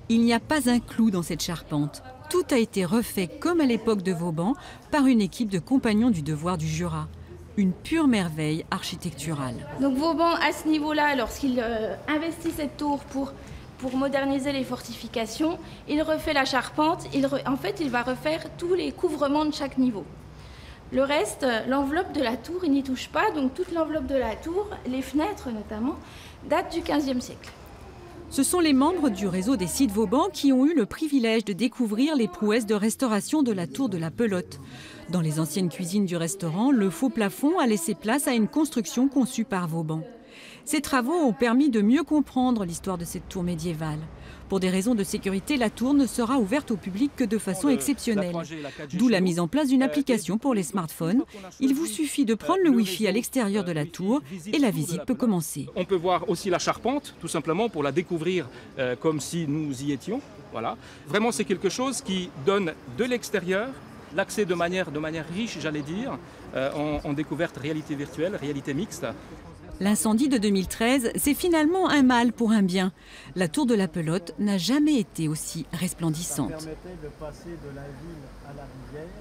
Il n'y a pas un clou dans cette charpente. Tout a été refait comme à l'époque de Vauban par une équipe de compagnons du devoir du Jura. Une pure merveille architecturale. Donc Vauban, à ce niveau-là, lorsqu'il investit cette tour pour moderniser les fortifications, il refait la charpente, en fait il va refaire tous les couvrements de chaque niveau. Le reste, l'enveloppe de la tour, il n'y touche pas, donc toute l'enveloppe de la tour, les fenêtres notamment, datent du XVe siècle. Ce sont les membres du réseau des sites Vauban qui ont eu le privilège de découvrir les prouesses de restauration de la tour de la Pelote. Dans les anciennes cuisines du restaurant, le faux plafond a laissé place à une construction conçue par Vauban. Ces travaux ont permis de mieux comprendre l'histoire de cette tour médiévale. Pour des raisons de sécurité, la tour ne sera ouverte au public que de façon exceptionnelle. D'où la mise en place d'une application pour les smartphones. Il vous suffit de prendre le Wi-Fi à l'extérieur de la tour et la visite peut commencer. On peut voir aussi la charpente, tout simplement pour la découvrir comme si nous y étions. Voilà. Vraiment, c'est quelque chose qui donne de l'extérieur l'accès de manière riche, j'allais dire, en découverte réalité virtuelle, réalité mixte. L'incendie de 2013, c'est finalement un mal pour un bien. La tour de la Pelote n'a jamais été aussi resplendissante. Ça permettait de passer de la ville à la rivière.